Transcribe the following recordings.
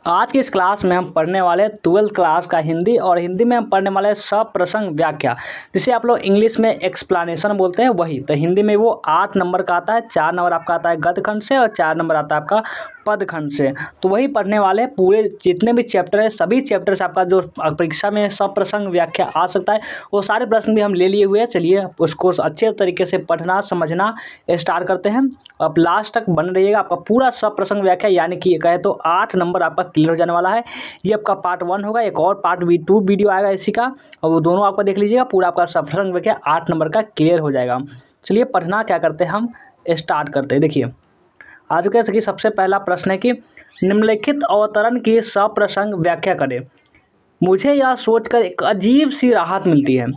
आज की इस क्लास में हम पढ़ने वाले 12th क्लास का हिंदी और हिंदी में हम पढ़ने वाले सप्रसंग व्याख्या, जिसे आप लोग इंग्लिश में एक्सप्लेनेशन बोलते हैं वही। तो हिंदी में वो 8 नंबर का आता है, 4 नंबर आपका आता है गद्य खंड से और 4 नंबर आता है आपका पद खंड से। तो वही पढ़ने वाले पूरे जितने भी चैप्टर है, सभी चैप्टर से आपका जो परीक्षा में सप्रसंग व्याख्या आ सकता है वो सारे प्रश्न भी हम ले लिए हुए हैं। चलिए उसको अच्छे तरीके से पढ़ना समझना स्टार्ट करते हैं। अब लास्ट तक बन रहिएगा, आपका पूरा सप्रसंग व्याख्या यानी कि कहे तो 8 नंबर आपका क्लियर हो जाने वाला है। ये आपका पार्ट 1 होगा, एक और पार्ट 2 वीडियो आएगा इसी का, और वो दोनों आपका देख लीजिएगा। पूरा आपका सप्रसंग व्याख्या 8 नंबर का क्लियर हो जाएगा। चलिए पढ़ना क्या करते हैं, हम स्टार्ट करते हैं। देखिए आज के कि सबसे पहला प्रश्न है कि निम्नलिखित अवतरण की सप्रसंग व्याख्या करें। मुझे यह सोचकर एक अजीब सी राहत मिलती है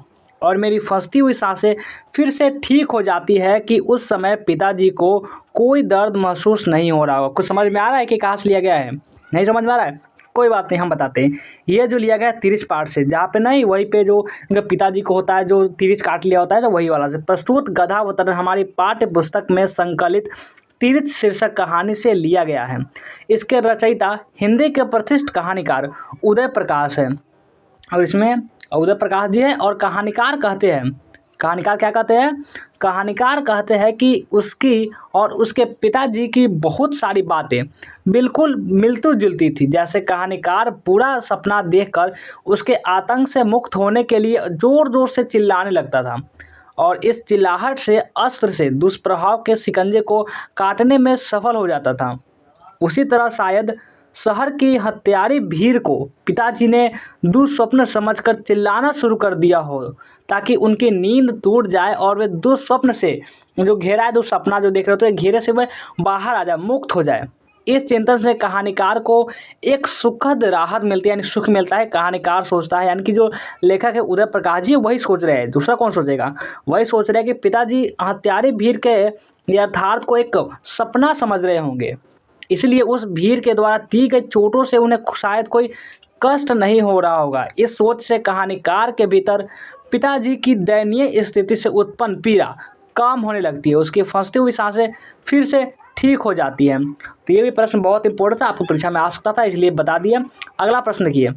और मेरी फंसती हुई सांसें फिर से ठीक हो जाती है कि उस समय पिताजी को कोई दर्द महसूस नहीं हो रहा हो। कुछ समझ में आ रहा है कि कहाँ से लिया गया है? नहीं समझ में आ रहा है? कोई बात नहीं, हम बताते हैं। ये जो लिया गया है तिरछ पाठ से, जहाँ पे नहीं वहीं पे जो इनके पिताजी को होता है जो तिरछ काट लिया होता है, तो वही वाला से प्रस्तुत गधावतरण हमारी पाठ्य पुस्तक में संकलित तिरछ शीर्षक कहानी से लिया गया है। इसके रचयिता हिंदी के प्रतिष्ठित कहानीकार उदय प्रकाश है, और इसमें उदय प्रकाश जी है। और कहानीकार कहते हैं, कहानीकार क्या कहते हैं? कहानीकार कहते हैं कि उसकी और उसके पिताजी की बहुत सारी बातें बिल्कुल मिलती जुलती थी। जैसे कहानीकार पूरा सपना देखकर उसके आतंक से मुक्त होने के लिए ज़ोर ज़ोर से चिल्लाने लगता था और इस चिल्लाहट से अस्त्र से दुष्प्रभाव के शिकंजे को काटने में सफल हो जाता था। उसी तरह शायद शहर की हत्यारी भीड़ को पिताजी ने दुःस्वप्न समझकर चिल्लाना शुरू कर दिया हो, ताकि उनकी नींद टूट जाए और वे दुःस्वप्न से जो घेरा है, जो सपना जो देख रहे होते हैं घेरे से वह बाहर आ जाए, मुक्त हो जाए। इस चिंतन से कहानीकार को एक सुखद राहत मिलती है, यानी सुख मिलता है। कहानीकार सोचता है, यानी कि जो लेखक है उदय प्रकाश जी वही सोच रहे हैं, दूसरा कौन सोचेगा? वही सोच रहे हैं कि पिताजी हत्यारी भीड़ के यथार्थ को एक सपना समझ रहे होंगे, इसलिए उस भीड़ के द्वारा दी गई चोटों से उन्हें शायद कोई कष्ट नहीं हो रहा होगा। इस सोच से कहानीकार के भीतर पिताजी की दयनीय स्थिति से उत्पन्न पीड़ा कम होने लगती है, उसकी फंसती हुई सांसें फिर से ठीक हो जाती हैं। तो ये भी प्रश्न बहुत इंपॉर्टेंट था, आपको परीक्षा में आ सकता था, इसलिए बता दिया। अगला प्रश्न देखिए।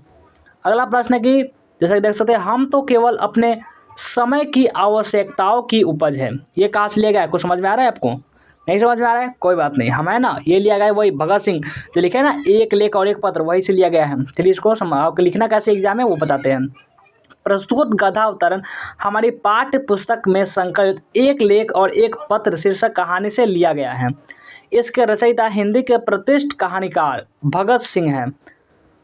अगला प्रश्न है कि जैसे देख सकते हैं, हम तो केवल अपने समय की आवश्यकताओं की उपज है। ये कहाँ से लिया गया है? कुछ समझ में आ रहा है आपको? नहीं समझ में आ रहा है? कोई बात नहीं, हम है ना, ये लिया गया है वही भगत सिंह जो लिखे है ना, एक लेख और एक पत्र, वही से लिया गया है। चलिए इसको आपको लिखना कैसे एग्जाम है वो बताते हैं। प्रस्तुत गधावतरण हमारी पाठ्य पुस्तक में संकलित एक लेख और एक पत्र शीर्षक कहानी से लिया गया है। इसके रचयिता हिंदी के प्रतिष्ठित कहानीकार भगत सिंह हैं।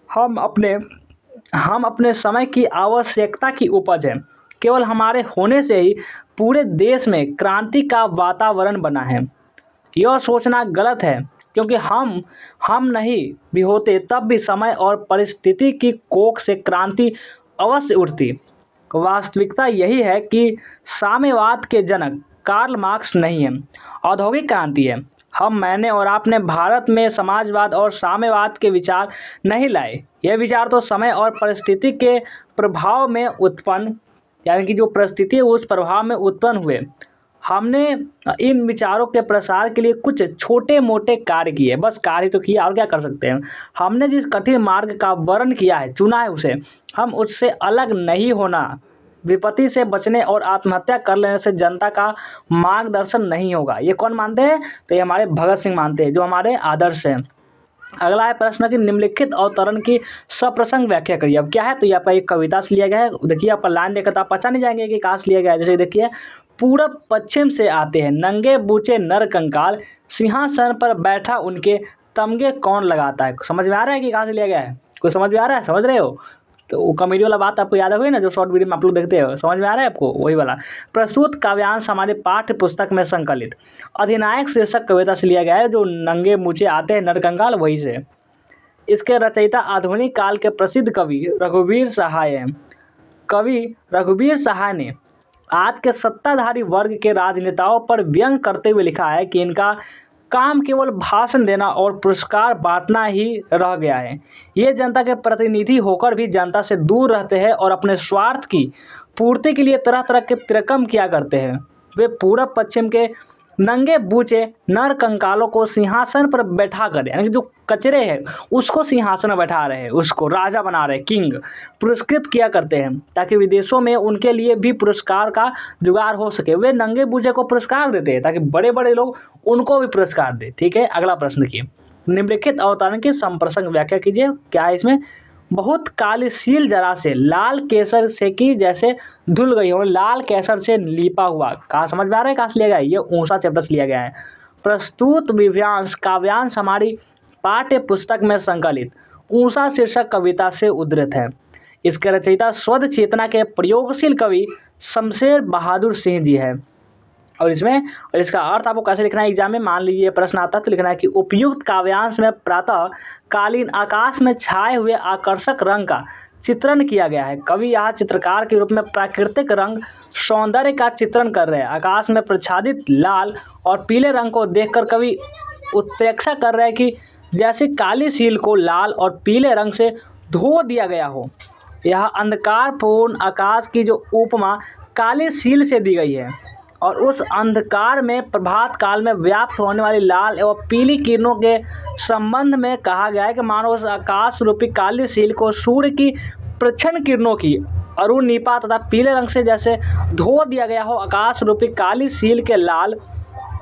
हम अपने समय की आवश्यकता की उपज है। केवल हमारे होने से ही पूरे देश में क्रांति का वातावरण बना है। यह सोचना गलत है, क्योंकि हम नहीं भी होते तब भी समय और परिस्थिति की कोख से क्रांति अवश्य उठती। वास्तविकता यही है कि साम्यवाद के जनक कार्ल मार्क्स नहीं है, औद्योगिक क्रांति है। मैंने और आपने भारत में समाजवाद और साम्यवाद के विचार नहीं लाए। यह विचार तो समय और परिस्थिति के प्रभाव में उत्पन्न, यानी कि जो परिस्थिति है उस प्रभाव में उत्पन्न हुए। हमने इन विचारों के प्रसार के लिए कुछ छोटे मोटे कार्य किए, बस कार्य तो किया, और क्या कर सकते हैं। हमने जिस कठिन मार्ग का वर्ण किया है, चुना है उसे, हम उससे अलग नहीं होना। विपत्ति से बचने और आत्महत्या कर लेने से जनता का मार्गदर्शन नहीं होगा। ये कौन मानते हैं? तो ये हमारे भगत सिंह मानते हैं, जो हमारे आदर्श हैं। अगला है प्रश्न कि निम्नलिखित अवतरण की सप्रसंग व्याख्या करिए। अब क्या है, तो ये आपका एक कविता से लिया गया है। देखिए आपका लाइन देखकर तो आप पहचान नहीं जाएंगे कि कहाँ से लिया गया है। जैसे देखिए, पूरब पश्चिम से आते हैं नंगे बूचे नर कंकाल, सिंहासन पर बैठा उनके तमगे कौन लगाता है। समझ में आ रहा है कि कहाँ से लिया गया है? कुछ समझ में आ रहा है? समझ रहे हो? तो वो कॉमेडी वाला बात आपको याद हुई ना, जो शॉर्ट वीडियो में आप लोग देखते हो, समझ में आ रहा है आपको? वही वाला। प्रस्तुत काव्यांश हमारे पाठ्य पुस्तक में संकलित अधिनायक शीर्षक कविता से लिया गया है, जो नंगे मूछे आते हैं नरकंकाल, वही से। इसके रचयिता आधुनिक काल के प्रसिद्ध कवि रघुवीर सहाय हैं। कवि रघुवीर सहाय ने आज के सत्ताधारी वर्ग के राजनेताओं पर व्यंग करते हुए लिखा है कि इनका काम केवल भाषण देना और पुरस्कार बांटना ही रह गया है। ये जनता के प्रतिनिधि होकर भी जनता से दूर रहते हैं और अपने स्वार्थ की पूर्ति के लिए तरह तरह के तिरकम किया करते हैं। वे पूरब पश्चिम के नंगे बूचे नर कंकालों को सिंहासन पर बैठा कर, यानी कि जो कचरे हैं उसको सिंहासन में बैठा रहे हैं, उसको राजा बना रहे, किंग पुरस्कृत किया करते हैं, ताकि विदेशों में उनके लिए भी पुरस्कार का जुगाड़ हो सके। वे नंगे बूचे को पुरस्कार देते हैं ताकि बड़े बड़े लोग उनको भी पुरस्कार दे। ठीक है, अगला प्रश्न देखिए, निम्नलिखित अवतरण की संप्रसंग व्याख्या कीजिए। क्या है इसमें? बहुत काली सील जरा से लाल केसर से की जैसे धुल गई हो, लाल केसर से लीपा हुआ। कहा समझ में आ रहा है? कहाँ से लिया गया है? ये ऊषा चैप्टर से लिया गया है। प्रस्तुत विव्यांश काव्यांश हमारी पाठ्य पुस्तक में संकलित ऊषा शीर्षक कविता से उद्धृत है। इसके रचयिता स्वध चेतना के प्रयोगशील कवि शमशेर बहादुर सिंह जी है। और इसका अर्थ आपको कैसे लिखना है एग्जाम में? मान लीजिए प्रश्न आता है तो लिखना है कि उपयुक्त काव्यांश में प्रातः कालीन आकाश में छाए हुए आकर्षक रंग का चित्रण किया गया है। कवि यहाँ चित्रकार के रूप में प्राकृतिक रंग सौंदर्य का चित्रण कर रहे हैं। आकाश में प्रच्छादित लाल और पीले रंग को देखकर कवि उत्प्रेक्षा कर रहे हैं कि जैसे काली सील को लाल और पीले रंग से धो दिया गया हो। यह अंधकारपूर्ण आकाश की जो उपमा काली सील से दी गई है और उस अंधकार में प्रभात काल में व्याप्त होने वाली लाल एवं पीली किरणों के संबंध में कहा गया है कि मानो उस आकाश रूपी काली सील को सूर्य की प्रच्छन्न किरणों की अरुण नीपा तथा पीले रंग से जैसे धो दिया गया हो। आकाश रूपी काली सील के लाल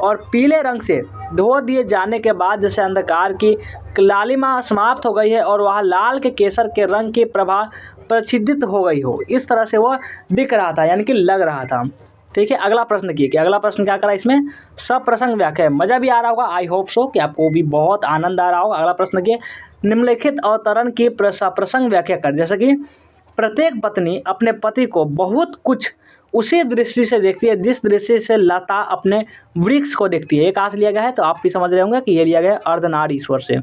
और पीले रंग से धो दिए जाने के बाद जैसे अंधकार की लालिमा समाप्त हो गई है और वह लाल के केसर के रंग की प्रभा प्रच्छिदित हो गई हो, इस तरह से वह दिख रहा था, यानी कि लग रहा था। ठीक है, अगला प्रश्न देखिए कि अगला प्रश्न क्या करा इसमें? सप्रसंग व्याख्या। मज़ा भी आ रहा होगा, आई होप सो कि आपको भी बहुत आनंद आ रहा होगा। अगला प्रश्न देखिए, निम्नलिखित अवतरण की सप्रसंग व्याख्या कर। जैसे कि प्रत्येक पत्नी अपने पति को बहुत कुछ उसी दृष्टि से देखती है जिस दृष्टि से लता अपने वृक्ष को देखती है। ये कहाँ से लिया गया है? तो आप भी समझ रहे होंगे कि ये लिया गया है अर्धनारीश्वर से।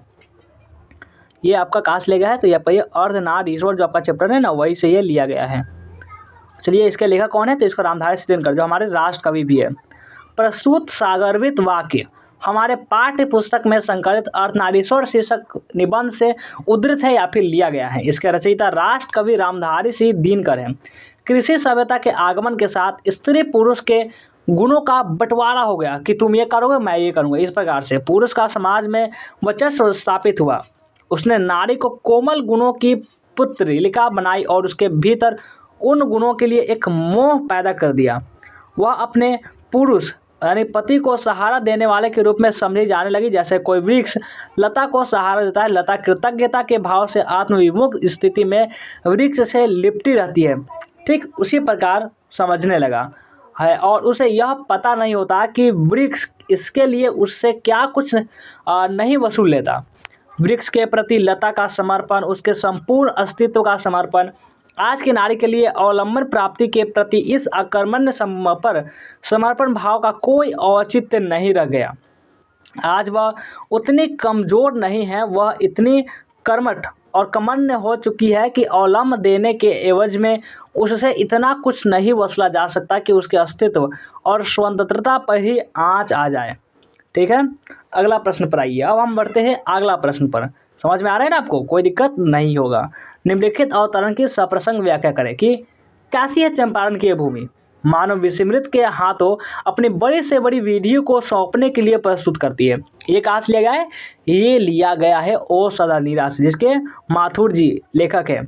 ये आपका कहाँ से लिया गया है? तो ये अर्धनारीश्वर जो आपका चैप्टर है ना, वही से ये लिया गया है। चलिए, इसके लेखक कौन है? तो इसको रामधारी सिद्धिनकर जो हमारे राष्ट्र कवि भी है। प्रस्तुत सागरवित वाक्य हमारे पाठ्य पुस्तक में संकलित अर्धनारीश्वर शीर्षक निबंध से उद्धृत है या फिर लिया गया है। इसके रचयिता राष्ट्र कवि रामधारी सिंह दिनकर हैं। कृषि सभ्यता के आगमन के साथ स्त्री पुरुष के गुणों का बंटवारा हो गया कि तुम ये करोगे मैं ये करूँगा। इस प्रकार से पुरुष का समाज में वर्चस्व स्थापित हुआ। उसने नारी को कोमल गुणों की पुत्रिका बनाई और उसके भीतर उन गुणों के लिए एक मोह पैदा कर दिया। वह अपने पुरुष यानी पति को सहारा देने वाले के रूप में समझी जाने लगी। जैसे कोई वृक्ष लता को सहारा देता है, लता कृतज्ञता के भाव से आत्मविमुख स्थिति में वृक्ष से लिपटी रहती है, ठीक उसी प्रकार समझने लगा है। और उसे यह पता नहीं होता कि वृक्ष इसके लिए उससे क्या कुछ नहीं वसूल लेता। वृक्ष के प्रति लता का समर्पण, उसके संपूर्ण अस्तित्व का समर्पण आज की नारी के लिए अवलंबन प्राप्ति के प्रति इस अकर्मण्य समर्पण भाव का कोई औचित्य नहीं रह गया। आज वह उतनी कमज़ोर नहीं है, वह इतनी कर्मठ और कमन्य हो चुकी है कि अवलंब देने के एवज में उससे इतना कुछ नहीं वसूला जा सकता कि उसके अस्तित्व और स्वतंत्रता पर ही आँच आ जाए। ठीक है, अगला प्रश्न पर आइए। अब हम बढ़ते हैं अगला प्रश्न पर। समझ में आ रहा है ना आपको? कोई दिक्कत नहीं होगा। निम्नलिखित अवतरण की सप्रसंग व्याख्या करें कि कैसी है चंपारण की भूमि? मानव विस्मृत के हाथों अपनी बड़ी से बड़ी विधि को सौंपने के लिए प्रस्तुत करती है। ये कहाँ से लिया गया है? ये लिया गया है ओ सदा नीरा से, जिसके माथुर जी लेखक है।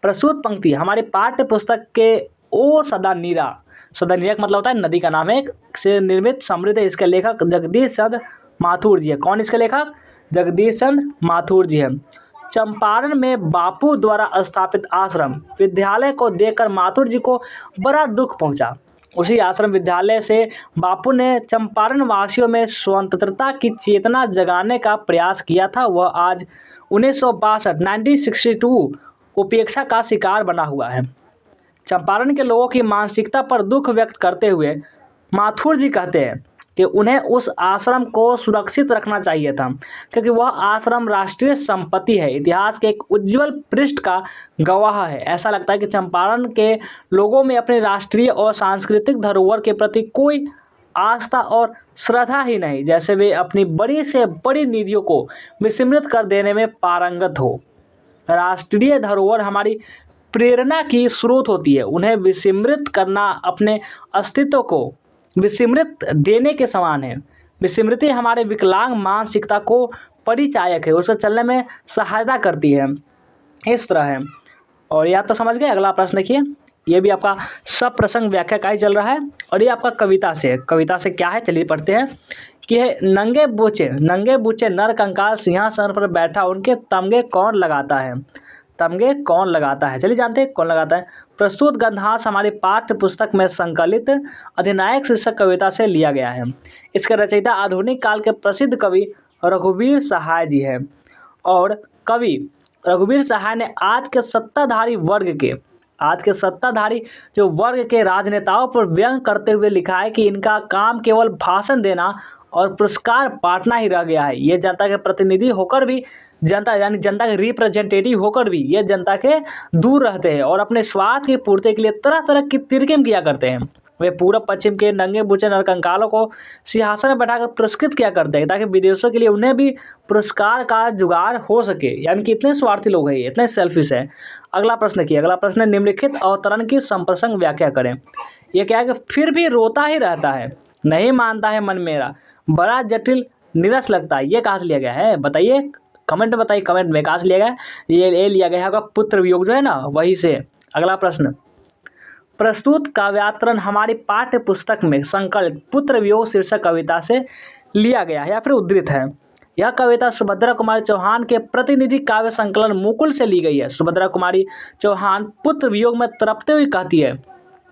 प्रस्तुत पंक्ति हमारे पाठ्य पुस्तक के ओ सदा नीरा, सदा नीरा का मतलब होता है नदी का नाम है, से निर्मित समृद्ध। इसके लेखक जगदीश चंद्र माथुर जी है। कौन इसके लेखक? जगदीश चंद्र माथुर जी है। चंपारण में बापू द्वारा स्थापित आश्रम विद्यालय को देखकर माथुर जी को बड़ा दुख पहुंचा। उसी आश्रम विद्यालय से बापू ने चंपारण वासियों में स्वतंत्रता की चेतना जगाने का प्रयास किया था। वह आज 1962 उपेक्षा का शिकार बना हुआ है। चंपारण के लोगों की मानसिकता पर दुख व्यक्त करते हुए माथुर जी कहते हैं कि उन्हें उस आश्रम को सुरक्षित रखना चाहिए था, क्योंकि वह आश्रम राष्ट्रीय संपत्ति है, इतिहास के एक उज्जवल पृष्ठ का गवाह है। ऐसा लगता है कि चंपारण के लोगों में अपनी राष्ट्रीय और सांस्कृतिक धरोहर के प्रति कोई आस्था और श्रद्धा ही नहीं, जैसे वे अपनी बड़ी से बड़ी निधियों को विस्मृत कर देने में पारंगत हो। राष्ट्रीय धरोहर हमारी प्रेरणा की स्रोत होती है। उन्हें विस्मृत करना अपने अस्तित्व को विस्मृत देने के समान है। विस्मृति हमारे विकलांग मानसिकता को परिचायक है, उसको चलने में सहायता करती है, इस तरह है। और या तो समझ गए। अगला प्रश्न देखिए, ये भी आपका सब प्रसंग व्याख्या का ही चल रहा है और ये आपका कविता से है। कविता से क्या है चलिए पढ़ते हैं कि है नंगे बूचे नर कंकाल सिंहासन पर बैठा, उनके तमगे कौन लगाता है। तमगे कौन लगाता है, चलिए जानते हैं कौन लगाता है। प्रस्तुत गंधांश हमारी पाठ्य पुस्तक में संकलित अधिनायक शीर्षक कविता से लिया गया है। इसके रचयिता आधुनिक काल के प्रसिद्ध कवि रघुवीर सहाय जी है। और कवि रघुवीर सहाय ने आज के सत्ताधारी जो वर्ग के राजनेताओं पर व्यंग करते हुए लिखा है कि इनका काम केवल भाषण देना और पुरस्कार बांटना ही रह गया है। ये जनता के प्रतिनिधि होकर भी, जनता यानी जनता के रिप्रेजेंटेटिव होकर भी ये जनता के दूर रहते हैं और अपने स्वार्थ की पूर्ति के लिए तरह तरह की तिरकिम किया करते हैं। वे पूर्व पश्चिम के नंगे बूचे नरकंकालों को सिंहासन में बैठाकर पुरस्कृत किया करते हैं ताकि विदेशों के लिए उन्हें भी पुरस्कार का जुगाड़ हो सके। यानी कि इतने स्वार्थी लोग हैं, इतने सेल्फिश है। अगला प्रश्न देखिए, अगला प्रश्न है निम्नलिखित अवतरण की संप्रसंग व्याख्या करें। ये क्या है कि फिर भी रोता ही रहता है, नहीं मानता है मन मेरा, बड़ा जटिल निरस लगता है। ये कहाँ से लिया गया है बताइए, कमेंट में बताइए, कमेंट में कहाँ से लिया गया है। ये लिया गया है आपका पुत्र वियोग जो है ना, वही से। अगला प्रश्न, प्रस्तुत काव्यात्रण हमारी पाठ्य पुस्तक में संकलित पुत्र वियोग शीर्षक कविता से लिया गया है या फिर उद्धृत है। यह कविता सुभद्रा कुमारी चौहान के प्रतिनिधि काव्य संकलन मुकुल से ली गई है। सुभद्रा कुमारी चौहान पुत्र वियोग में तड़पते हुए कहती है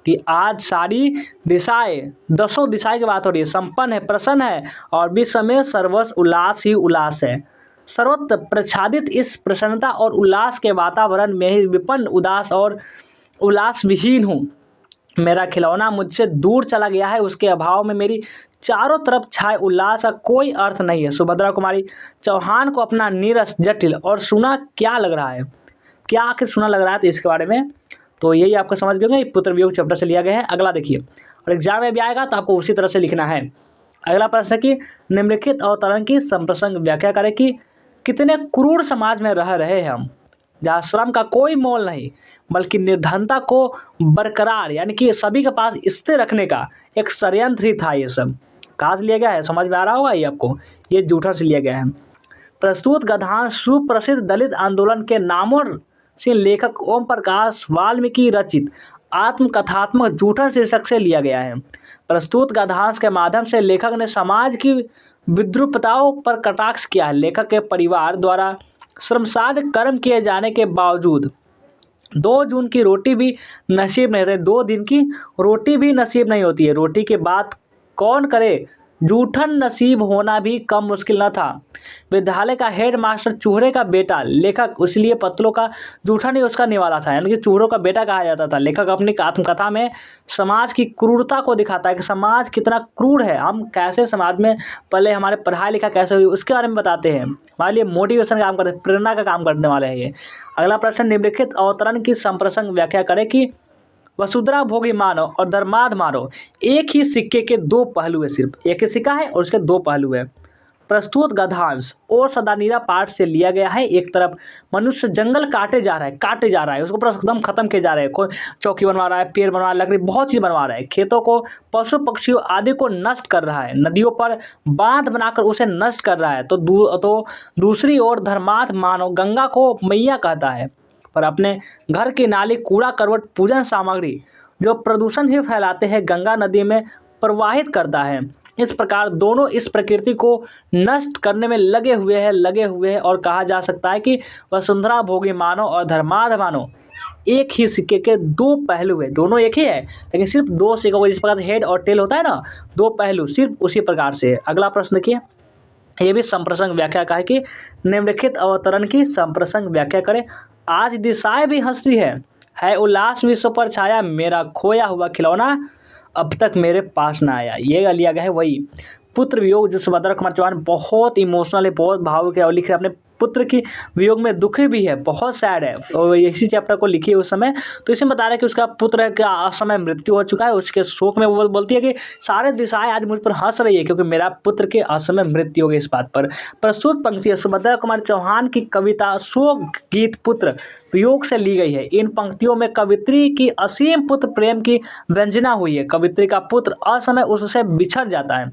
कि आज सारी दिशाएं, 10 दिशाएं की बात हो रही है, संपन्न है, प्रसन्न है और विश्व में सर्वस्व उल्लास ही उल्लास है। सर्वत्र प्रच्छादित इस प्रसन्नता और उल्लास के वातावरण में ही विपन्न, उदास और उल्लास विहीन हूँ। मेरा खिलौना मुझसे दूर चला गया है, उसके अभाव में मेरी चारों तरफ छाए उल्लास का कोई अर्थ नहीं है। सुभद्रा कुमारी चौहान को अपना नीरस, जटिल और सुना क्या लग रहा है, क्या आखिर सुना लग रहा है, तो इसके बारे में तो यही आपको समझ गए, पुत्र वियोग चैप्टर से लिया गया है। अगला देखिए, और एग्जाम में भी आएगा तो आपको उसी तरह से लिखना है। अगला प्रश्न है कि निम्नलिखित अवतरण की संप्रसंग व्याख्या करें कि कितने क्रूर समाज में रह रहे हैं हम, जहाँ श्रम का कोई मोल नहीं बल्कि निर्धनता को बरकरार, यानी कि सभी के पास स्थिर रखने का एक षड्यंत्र ही था। ये सब कहाँ से लिया गया है, समझ में आ रहा होगा ये आपको, ये जूठन से लिया गया है। प्रस्तुत गद्यांश सुप्रसिद्ध दलित आंदोलन के नामों से लेखक ओम प्रकाश वाल्मीकि रचित आत्मकथात्मक जूठन शीर्षक से लिया गया है। प्रस्तुत गद्यांश के माध्यम से लेखक ने समाज की विद्रूपताओं पर कटाक्ष किया है। लेखक के परिवार द्वारा श्रमसाध्य कर्म किए जाने के बावजूद 2 जून की रोटी भी नसीब नहीं रहती, 2 दिन की रोटी भी नसीब नहीं होती है। रोटी की बात कौन करे, जूठन नसीब होना भी कम मुश्किल न था। विद्यालय का हेड मास्टर चूहरे का बेटा लेखक, इसलिए पत्तलों का जूठन ही उसका निवाला था, यानी कि चूहरों का बेटा कहा जाता था। लेखक अपनी आत्मकथा में समाज की क्रूरता को दिखाता है कि समाज कितना क्रूर है, हम कैसे समाज में पहले हमारे पढ़ाई लिखा कैसे हुई उसके बारे में बताते हैं। हमारे लिए मोटिवेशन का काम करते, प्रेरणा का काम करने वाले हैं ये। अगला प्रश्न, निम्नलिखित अवतरण की संप्रसंग व्याख्या करें कि वसुंधरा भोगी मानव और धर्माध मानव एक ही सिक्के के 2 पहलू है। सिर्फ एक ही सिक्का है और उसके 2 पहलू है। प्रस्तुत गद्यांश और सदानीरा पाठ से लिया गया है। एक तरफ मनुष्य जंगल काटे जा रहा है, उसको पूरा एकदम खत्म किए जा रहे हैं। कोई चौकी बनवा रहा है, पेड़ बनवा रहा है, लकड़ी बहुत चीज़ बनवा रहा है, खेतों को, पशु पक्षियों आदि को नष्ट कर रहा है, नदियों पर बांध बनाकर उसे नष्ट कर रहा है। तो दूसरी ओर धर्मार्थ मानव गंगा को मैया कहता है, पर अपने घर की नाली, कूड़ा करवट, पूजन सामग्री जो प्रदूषण ही फैलाते हैं गंगा नदी में प्रवाहित करता है। इस प्रकार दोनों इस प्रकृति को नष्ट करने में लगे हुए हैं और कहा जा सकता है कि वसुंधरा भोगी मानव और धर्मार्थ मानव एक ही सिक्के के 2 पहलू है। दोनों एक ही है लेकिन सिर्फ 2 सिक्कों को, जिस प्रकार हेड और टेल होता है ना, 2 पहलू, सिर्फ उसी प्रकार से। अगला प्रश्न देखिए, ये भी संप्रसंग व्याख्या का है कि निम्नलिखित अवतरण की संप्रसंग व्याख्या करें। आज दिशाएं भी हंसती है उल्लास विश्व पर छाया, मेरा खोया हुआ खिलौना अब तक मेरे पास ना आया। ये लिया गया है वही पुत्र वियोग, जो सुभद्रा कुमार चौहान बहुत इमोशनल है, बहुत भावुक है और लिख रहे अपने पुत्र की वियोग में दुखी भी है, बहुत सैड है और इसी चैप्टर को लिखी है उस समय। तो इसमें बता रहा है कि उसका पुत्र का असमय मृत्यु हो चुका है। उसके शोक में वो बोलती है कि सारे दिशाएं आज मुझ पर हंस रही है क्योंकि मेरा पुत्र की असमय मृत्यु हो गई। इस बात पर प्रस्तुत पंक्ति सुभद्रा कुमार चौहान की कविता शोक गीत पुत्र वियोग से ली गई है। इन पंक्तियों में कवित्री की असीम पुत्र प्रेम की व्यंजना हुई है। कवित्री का पुत्र असमय उससे बिछड़ जाता है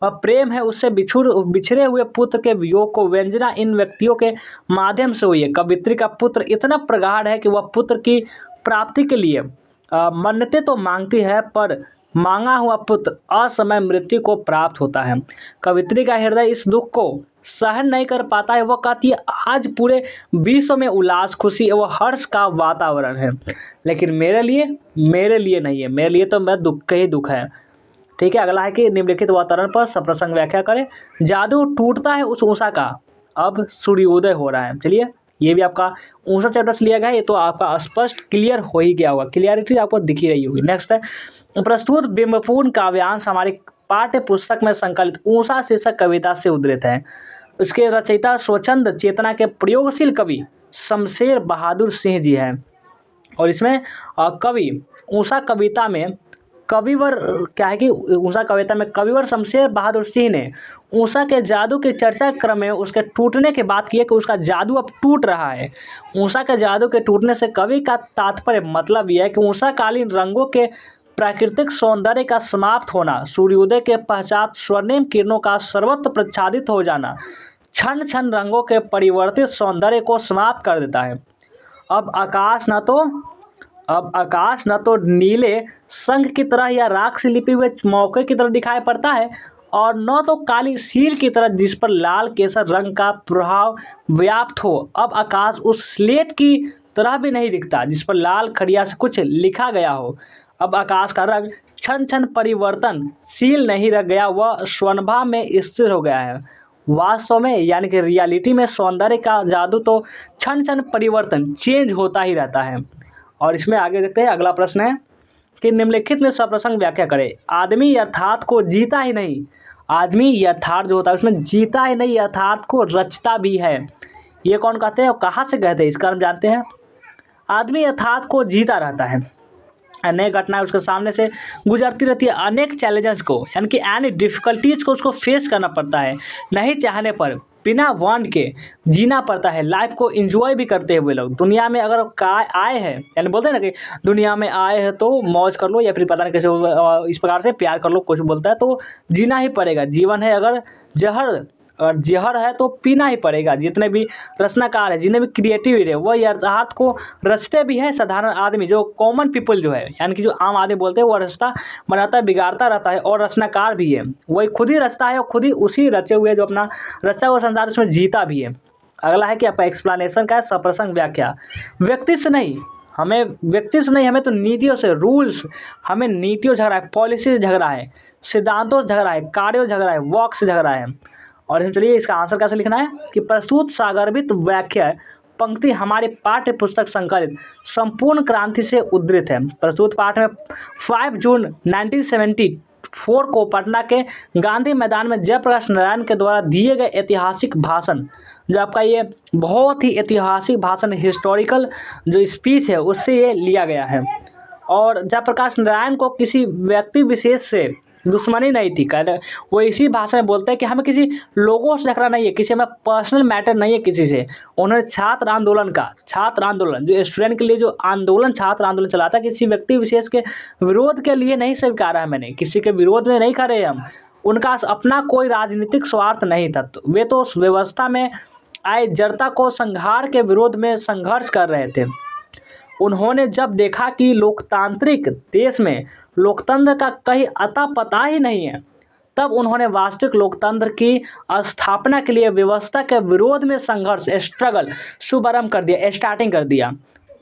और प्रेम है उससे बिछड़े हुए पुत्र के वियोग को व्यंजना इन व्यक्तियों के माध्यम से हुई है। कवित्री का पुत्र इतना प्रगाढ़ है कि वह पुत्र की प्राप्ति के लिए मन्नतें तो मांगती है पर मांगा हुआ पुत्र असमय मृत्यु को प्राप्त होता है। कवित्री का हृदय इस दुख को सहन नहीं कर पाता है। वह कहती है आज पूरे विश्व में उल्लास खुशी व हर्ष का वातावरण है, लेकिन मेरे लिए नहीं है। मेरे लिए तो मैं दुख ही दुख है। ठीक है, अगला है कि निम्नलिखित वातावरण पर सप्रसंग व्याख्या करें। जादू टूटता है उस ऊषा का, अब सूर्योदय हो रहा है। चलिए, ये भी आपका ऊषा चैप्टर से लिया गया है। ये तो आपका स्पष्ट क्लियर हो ही गया होगा, क्लियरिटी आपको दिख ही रही होगी। नेक्स्ट है प्रस्तुत बिंबपूर्ण काव्यांश हमारी पाठ्य पुस्तक में संकलित ऊषा शीर्षक कविता से उद्धृत है। इसके रचयिता स्वच्छंद चेतना के प्रयोगशील कवि शमशेर बहादुर सिंह जी हैं और इसमें कवि ऊषा कविता में कविवर क्या है कि ऊषा कविता में कविवर शमशेर बहादुर सिंह ने ऊषा के जादू के चर्चा क्रम में उसके टूटने की बात की है कि उसका जादू अब टूट रहा है। ऊषा के जादू के टूटने से कवि का तात्पर्य मतलब यह है कि ऊषाकालीन रंगों के प्राकृतिक सौंदर्य का समाप्त होना, सूर्योदय के पश्चात स्वर्णिम किरणों का सर्वत्र प्रच्छादित हो जाना क्षण क्षण रंगों के परिवर्तित सौंदर्य को समाप्त कर देता है। अब आकाश न तो नीले संख की तरह या राख से लिपे हुए मौके की तरह दिखाई पड़ता है और न तो काली सील की तरह जिस पर लाल केसर रंग का प्रभाव व्याप्त हो। अब आकाश उस स्लेट की तरह भी नहीं दिखता जिस पर लाल खड़िया से कुछ लिखा गया हो। अब आकाश का रंग क्षण क्षण परिवर्तनशील नहीं रह गया, वह स्वर्णभा में स्थिर हो गया है। वास्तव में यानी कि रियलिटी में सौंदर्य का जादू तो क्षण क्षण परिवर्तन चेंज होता ही रहता है। और इसमें आगे देखते हैं, अगला प्रश्न है कि निम्नलिखित में सप्रसंग व्याख्या करें। आदमी यथार्थ को जीता ही नहीं, आदमी यथार्थ जो होता है उसमें जीता ही नहीं, यथार्थ को रचता भी है। ये कौन कहते हैं और कहाँ से कहते हैं, इसका हम जानते हैं। आदमी यथार्थ को जीता रहता है, अनेक घटनाएं उसके सामने से गुजरती रहती है, अनेक चैलेंजेस को यानी कि एनी डिफ़िकल्टीज को उसको फेस करना पड़ता है। नहीं चाहने पर बिना वांट के जीना पड़ता है। लाइफ को एंजॉय भी करते हुए लोग दुनिया में अगर आए हैं, यानी बोलते हैं ना कि दुनिया में आए हैं तो मौज कर लो या फिर पता नहीं कैसे इस प्रकार से प्यार कर लो, कुछ बोलता है तो जीना ही पड़ेगा। जीवन है अगर जहर है तो पीना ही पड़ेगा। जितने भी रचनाकार है, जितने भी क्रिएटिव है, वह यथार्थ को रचते भी है। साधारण आदमी जो कॉमन पीपल जो है यानी कि जो आम आदमी बोलते हैं, वह रचता बनाता बिगाड़ता रहता है और रचनाकार भी है, वही खुद ही रचता है और खुद ही उसी रचे हुए जो अपना रचा हुआ संसार उसमें जीता भी है। अगला है कि आपका एक्सप्लेनेशन का है सप्रसंग व्याख्या। व्यक्ति से नहीं हमें तो नीतियों से, रूल्स, हमें नीतियों से झगड़ा है, पॉलिसी से झगड़ा है, सिद्धांतों से झगड़ा है, कार्यों से झगड़ा है, वर्क से झगड़ा है। और इसमें चलिए इसका आंसर कैसे लिखना है कि प्रस्तुत सागरभित व्याख्या पंक्ति हमारे पाठ्य पुस्तक संकलित संपूर्ण क्रांति से उद्धृत है। प्रस्तुत पाठ में 5 जून 1974 को पटना के गांधी मैदान में जयप्रकाश नारायण के द्वारा दिए गए ऐतिहासिक भाषण, जो आपका ये बहुत ही ऐतिहासिक भाषण, हिस्टोरिकल जो स्पीच है उससे ये लिया गया है। और जयप्रकाश नारायण को किसी व्यक्ति विशेष से दुश्मनी नहीं थी। कहते वो इसी भाषा में बोलते हैं कि हमें किसी लोगों से झगड़ा नहीं है, किसी हमें पर्सनल मैटर नहीं है किसी से। उन्होंने छात्र आंदोलन जो स्टूडेंट के लिए जो आंदोलन, छात्र आंदोलन चला था, किसी व्यक्ति विशेष के विरोध के लिए नहीं स्वीकारा है मैंने, किसी के विरोध में नहीं खड़े हम। उनका अपना कोई राजनीतिक स्वार्थ नहीं था, वे तो उस व्यवस्था में आए जड़ता को संहार के विरोध में संघर्ष कर रहे थे। उन्होंने जब देखा कि लोकतांत्रिक देश में लोकतंत्र का कहीं अता पता ही नहीं है, तब उन्होंने वास्तविक लोकतंत्र की स्थापना के लिए व्यवस्था के विरोध में संघर्ष, स्ट्रगल स्टार्टिंग कर दिया।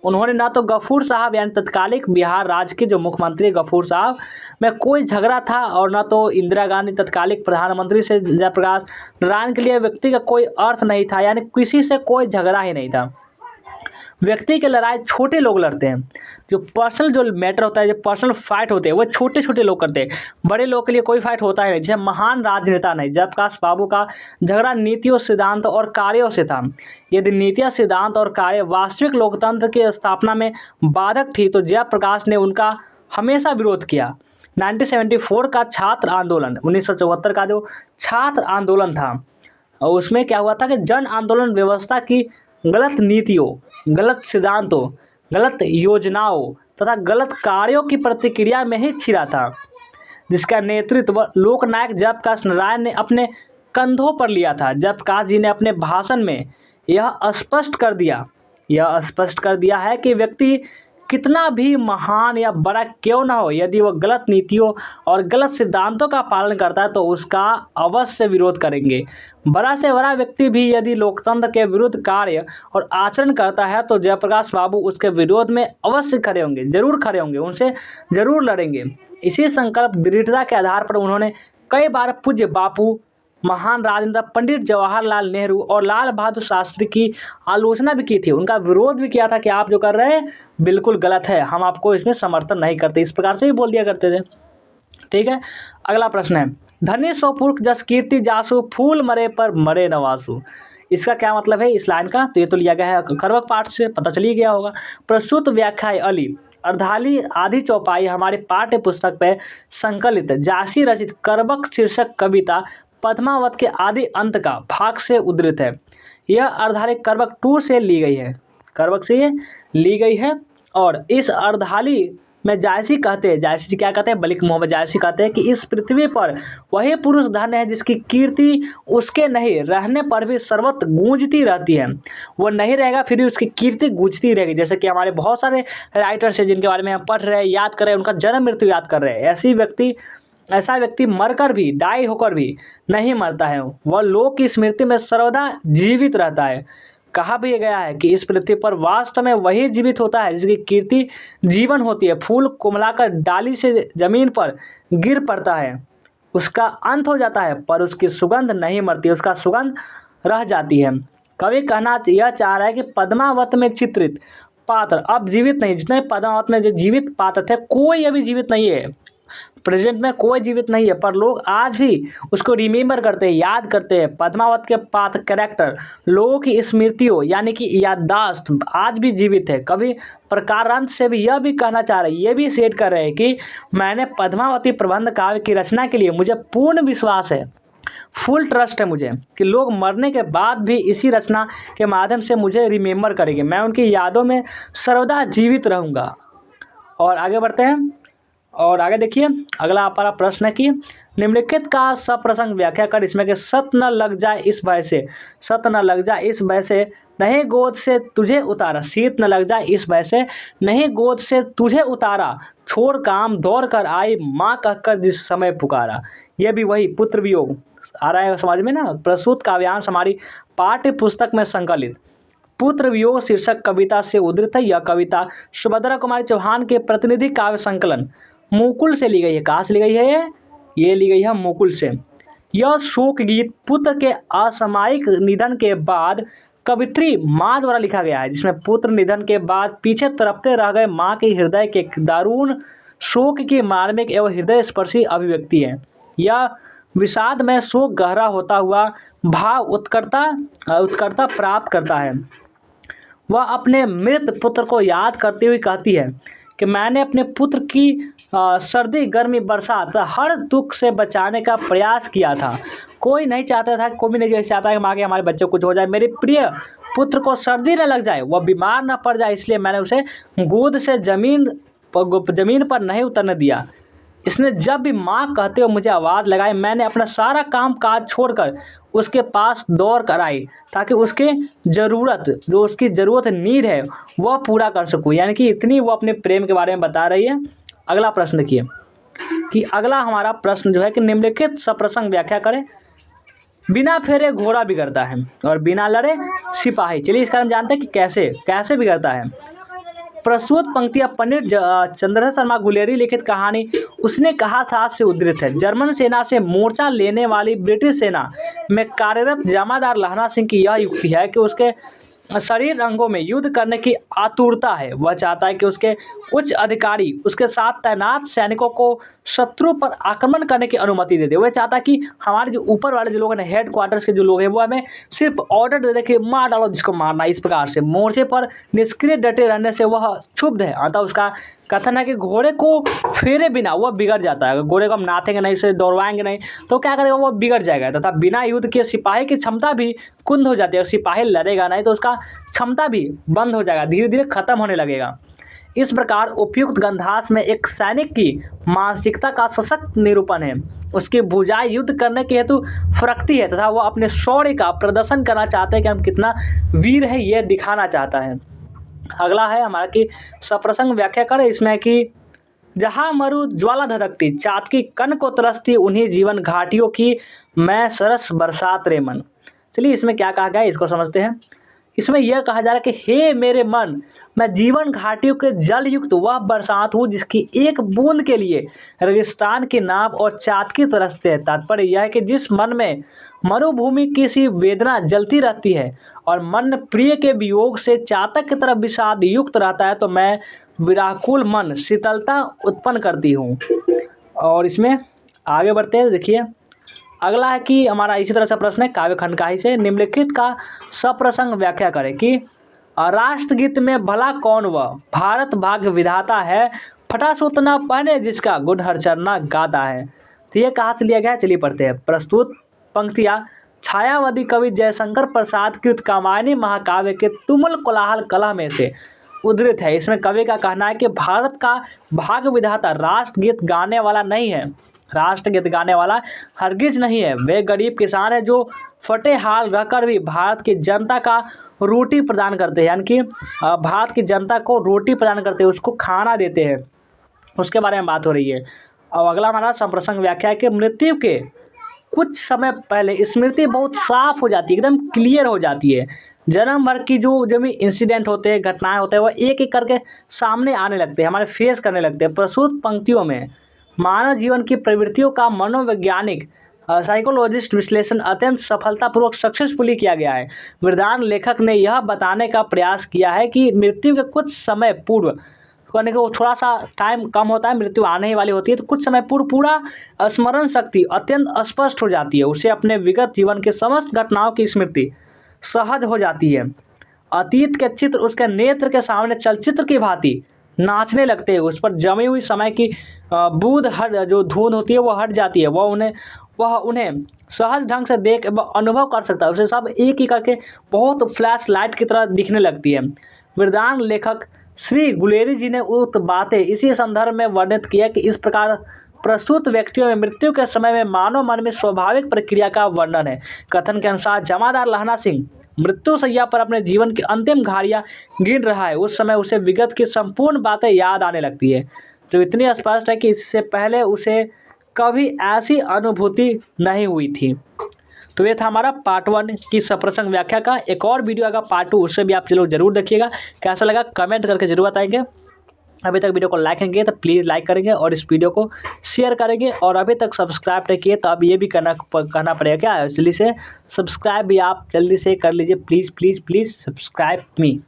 उन्होंने ना तो गफूर साहब यानी तत्कालिक बिहार राज्य के जो मुख्यमंत्री गफूर साहब में कोई झगड़ा था और ना तो इंदिरा गांधी तत्कालिक प्रधानमंत्री से जयप्रकाश नारायण के लिए व्यक्ति का कोई अर्थ नहीं था, यानी किसी से कोई झगड़ा ही नहीं था। व्यक्ति की लड़ाई छोटे लोग लड़ते हैं। जो पर्सनल जो मैटर होता है, जो पर्सनल फाइट होते हैं, वो छोटे छोटे लोग करते हैं। बड़े लोग के लिए कोई फाइट होता है नहीं। जैसे महान राजनेता नहीं, जयप्रकाश बाबू का झगड़ा नीतियों, सिद्धांत और कार्यों से था। यदि नीतियाँ, सिद्धांत और कार्य वास्तविक लोकतंत्र की स्थापना में बाधक थी तो जयप्रकाश ने उनका हमेशा विरोध किया। 1974 का छात्र आंदोलन, 1974 का जो छात्र आंदोलन था, और उसमें क्या हुआ था कि जन आंदोलन व्यवस्था की गलत नीतियों, गलत सिद्धांतों, गलत योजनाओं तथा गलत कार्यों की प्रतिक्रिया में ही छिड़ा था, जिसका नेतृत्व लोकनायक जयप्रकाश नारायण ने अपने कंधों पर लिया था। जयप्रकाश जी ने अपने भाषण में यह स्पष्ट कर दिया है कि व्यक्ति कितना भी महान या बड़ा क्यों ना हो, यदि वह गलत नीतियों और गलत सिद्धांतों का पालन करता है तो उसका अवश्य विरोध करेंगे। बड़ा से बड़ा व्यक्ति भी यदि लोकतंत्र के विरुद्ध कार्य और आचरण करता है तो जयप्रकाश बाबू उसके विरोध में अवश्य खड़े होंगे, जरूर खड़े होंगे, उनसे जरूर लड़ेंगे। इसी संकल्प दृढ़ता के आधार पर उन्होंने कई बार पूज्य बापू, महान राजनेता पंडित जवाहरलाल नेहरू और लाल बहादुर शास्त्री की आलोचना भी की थी, उनका विरोध भी किया था कि आप जो कर रहे हैं बिल्कुल गलत है, हम आपको इसमें समर्थन नहीं करते, इस प्रकार से भी बोल दिया करते थे। ठीक है, अगला प्रश्न है, धनी सो पुरख जस कीर्ति जासु, फूल मरे पर मरे नवासु। इसका क्या मतलब है इस लाइन का? तो ये तो लिया गया है करवक पाठ से, पता चल ही गया होगा। प्रस्तुत व्याख्या अली अर्धाली आधी चौपाई हमारे पाठ्य पुस्तक पे संकलित जासी रचित करवक शीर्षक कविता पद्मावत के आदि अंत का भाग से उद्धृत है। यह अर्धाली करवक 2 से ली गई है, करवक से ये ली गई है। और इस अर्धाली में जायसी कहते हैं, जायसी क्या कहते हैं, मलिक मोहम्मद जायसी कहते हैं कि इस पृथ्वी पर वही पुरुष धन्य है जिसकी कीर्ति उसके नहीं रहने पर भी सर्वत्र गूंजती रहती है। वो नहीं रहेगा फिर भी उसकी कीर्ति गूंजती रहेगी। जैसे कि हमारे बहुत सारे राइटर्स हैं जिनके बारे में हम पढ़ रहे हैं, याद कर रहे हैं, उनका जन्म मृत्यु याद कर रहे हैं। ऐसा व्यक्ति मरकर भी, डाई होकर भी नहीं मरता है, वह लोक की स्मृति में सर्वदा जीवित रहता है। कहा भी गया है कि इस पृथ्वी पर वास्तव में वही जीवित होता है जिसकी कीर्ति जीवन होती है। फूल कुमलाकर डाली से जमीन पर गिर पड़ता है, उसका अंत हो जाता है, पर उसकी सुगंध नहीं मरती, उसका सुगंध रह जाती है। कवि कहना यह चाह रहा है कि पद्मावत में चित्रित पात्र अब जीवित नहीं, जितने पद्मावत में जो जीवित पात्र थे कोई अभी जीवित नहीं है, प्रेजेंट में कोई जीवित नहीं है, पर लोग आज भी उसको रिमेंबर करते हैं, याद करते हैं। पद्मावत के पात्र कैरेक्टर लोगों की स्मृतियों यानी कि याददाश्त आज भी जीवित है। कवि प्रकारांत से भी यह भी कहना चाह रहे हैं, ये भी सेट कर रहे हैं कि मैंने पद्मावती प्रबंध काव्य की रचना के लिए मुझे पूर्ण विश्वास है, फुल ट्रस्ट है मुझे कि लोग मरने के बाद भी इसी रचना के माध्यम से मुझे रिमेंबर करेंगे, मैं उनकी यादों में सर्वदा जीवित रहूँगा। और आगे बढ़ते हैं और आगे देखिए अगला हमारा प्रश्न है कि निम्नलिखित का सप्रसंग व्याख्या कर, इसमें कि सत न लग जाए इस भय से, सत न लग जाए इस भय से नहीं गोद से तुझे उतारा, शीत न लग जाए इस भय से नहीं गोद से तुझे उतारा, छोड़ काम दौड़ कर आई माँ कहकर जिस समय पुकारा। यह भी वही पुत्र वियोग आ रहा है समाज में ना। प्रस्तुत काव्यांश हमारी पाठ्य पुस्तक में संकलित पुत्र वियोग शीर्षक कविता से उद्धृत है। यह कविता सुभद्रा कुमारी चौहान के प्रतिनिधि काव्य संकलन मुकुल से ली गई है। कहाँ से ली गई है? ये ली गई है मुकुल से। यह शोक गीत पुत्र के असामयिक निधन के बाद कवित्री माँ द्वारा लिखा गया है, जिसमें पुत्र निधन के बाद पीछे तड़पते रह गए माँ के हृदय के दारुण शोक की मार्मिक एवं हृदय स्पर्शी अभिव्यक्ति है। यह विषाद में शोक गहरा होता हुआ भाव उत्कटता प्राप्त करता है। वह अपने मृत पुत्र को याद करते हुए कहती है कि मैंने अपने पुत्र की सर्दी गर्मी बरसात हर दुख से बचाने का प्रयास किया था। कोई नहीं चाहता था, कोई भी नहीं चाहता कि माँ के हमारे बच्चे को कुछ हो जाए, मेरे प्रिय पुत्र को सर्दी न लग जाए, वह बीमार न पड़ जाए, इसलिए मैंने उसे गोद से जमीन पर नहीं उतरने दिया। इसने जब भी माँ कहते हुए मुझे आवाज़ लगाई, मैंने अपना सारा काम काज छोड़कर उसके पास दौड़ कर आई ताकि उसकी ज़रूरत नीड है वह पूरा कर सकूँ। यानी कि इतनी वो अपने प्रेम के बारे में बता रही है। अगला प्रश्न देखिए कि अगला हमारा प्रश्न जो है कि निम्नलिखित सप्रसंग व्याख्या करें। बिना फेरे घोड़ा बिगड़ता है और बिना लड़े सिपाही। चलिए इसका हम जानते हैं कि कैसे बिगड़ता है। प्रस्तुत पंक्तियाँ पंडित चंद्रशेखर शर्मा गुलेरी लिखित कहानी उसने कहा साथ से उद्धृत है। जर्मन सेना से मोर्चा लेने वाली ब्रिटिश सेना में कार्यरत जमादार लहना सिंह की यह युक्ति है कि उसके शरीर अंगों में युद्ध करने की आतुरता है। वह चाहता है कि उसके उच्च अधिकारी उसके साथ तैनात सैनिकों को शत्रु पर आक्रमण करने की अनुमति दे दे। वह चाहता है कि हमारे जो ऊपर वाले जो लोग हैं, हेड क्वार्टर्स के जो लोग हैं, वो हमें सिर्फ ऑर्डर दे दे कि मार डालो जिसको मारना। इस प्रकार से मोर्चे पर निष्क्रिय डटे रहने से वह क्षुब्ध है। अतः उसका कथन है कि घोड़े को फेरे बिना वह बिगड़ जाता है। अगर घोड़े को हम नाथेंगे नहीं, उसे दौड़वाएंगे नहीं, तो क्या करेगा, वो बिगड़ जाएगा। तथा बिना युद्ध के सिपाही की क्षमता भी कुंद हो जाती है। सिपाही लड़ेगा नहीं तो उसका क्षमता भी बंद हो जाएगा, धीरे धीरे खत्म होने लगेगा। इस प्रकार उपयुक्त गंधास में एक सैनिक की मानसिकता का सशक्त निरूपण है। उसकी भुजाएं युद्ध करने के हेतु फरकती है तथा वह अपने शौर्य का प्रदर्शन करना चाहता है कि हम कितना वीर है, यह दिखाना चाहता है। अगला है हमारा कि सप्रसंग व्याख्या करें इसमें कि जहाँ मरु ज्वाला धधकती, चातकी कन को तरसती, उन्हीं जीवन घाटियों की मैं सरस बरसात रे मन। चलिए इसमें क्या कहा गया है इसको समझते हैं। इसमें यह कहा जा रहा है कि हे मेरे मन, मैं जीवन घाटियों के जल युक्त वह बरसात हूँ जिसकी एक बूंद के लिए रेगिस्तान की नाव और चातकी तरसते हैं। तात्पर्य यह है कि जिस मन में मरुभूमि की सी वेदना जलती रहती है और मन प्रिय के वियोग से चातक की तरफ विषाद युक्त रहता है, तो मैं विराकुल मन शीतलता उत्पन्न करती हूँ। और इसमें आगे बढ़ते हैं, देखिए अगला है कि हमारा इसी तरह से प्रश्न है काव्य खंड का ही से निम्नलिखित का सप्रसंग व्याख्या करें कि राष्ट्रगीत में भला कौन वह भारत भाग्य विधाता है, फटा सूत न पहने जिसका गुण हर चरना गाता है। तो ये कहाँ से लिया गया है, चलिए पढ़ते हैं। प्रस्तुत पंक्तियाँ छायावादी कवि जयशंकर प्रसाद कृत कामायनी महाकाव्य के तुमुल कोलाहल कला में से उद्धृत है। इसमें कवि का कहना है कि भारत का भाग्य विधाता राष्ट्रगीत गाने वाला नहीं है, राष्ट्रगीत गाने वाला हरगिज नहीं है। वे गरीब किसान है जो फटे हाल रहकर भी भारत की जनता का रोटी प्रदान करते हैं, यानी कि भारत की जनता को रोटी प्रदान करते हैं, उसको खाना देते हैं, उसके बारे में बात हो रही है। और अगला हमारा संप्रसंग व्याख्या है कि मृत्यु के कुछ समय पहले स्मृति बहुत साफ हो जाती है, एकदम क्लियर हो जाती है। जन्म भर की जो भी इंसिडेंट होते हैं, घटनाएं होते हैं, वो एक एक करके सामने आने लगते हैं, हमारे फेस करने लगते हैं। प्रस्तुत पंक्तियों में मानव जीवन की प्रवृत्तियों का मनोवैज्ञानिक साइकोलॉजिस्ट विश्लेषण अत्यंत सफलतापूर्वक सक्सेसफुली किया गया है। वृदान लेखक ने यह बताने का प्रयास किया है कि मृत्यु के कुछ समय पूर्व, कहने को थोड़ा सा टाइम कम होता है, मृत्यु आने ही वाली होती है, तो कुछ समय पूर्व पूरा स्मरण शक्ति अत्यंत स्पष्ट हो जाती है। उसे अपने विगत जीवन के समस्त घटनाओं की स्मृति सहज हो जाती है। अतीत के चित्र उसके नेत्र के सामने चलचित्र की भांति नाचने लगते हैं। उस पर जमी हुई समय की बूंद हट, जो धुंध होती है वो हट जाती है। वह उन्हें सहज ढंग से देख अनुभव कर सकता है। उसे सब एक ही करके बहुत फ्लैश लाइट की तरह दिखने लगती है। वृदान लेखक श्री गुलेरी जी ने उक्त बातें इसी संदर्भ में वर्णित किया कि इस प्रकार प्रस्तुत व्यक्तियों में मृत्यु के समय में मानव मन में स्वाभाविक प्रक्रिया का वर्णन है। कथन के अनुसार जमादार लहना सिंह मृत्यु सैया पर अपने जीवन की अंतिम घाड़ियां गिन रहा है। उस समय उसे विगत की संपूर्ण बातें याद आने लगती है, जो इतनी स्पष्ट है कि इससे पहले उसे कभी ऐसी अनुभूति नहीं हुई थी। तो ये था हमारा पार्ट 1 की सप्रसंग व्याख्या का। एक और वीडियो आएगा पार्ट 2, उससे भी आप चलो जरूर देखिएगा। कैसा लगा कमेंट करके जरूर बताएंगे। अभी तक वीडियो को लाइक नहीं किए तो प्लीज़ लाइक करेंगे और इस वीडियो को शेयर करेंगे। और अभी तक सब्सक्राइब नहीं किए तो अब ये भी कहना पड़ेगा क्या, जल्दी से सब्सक्राइब भी आप जल्दी से कर लीजिए। Please please please subscribe me.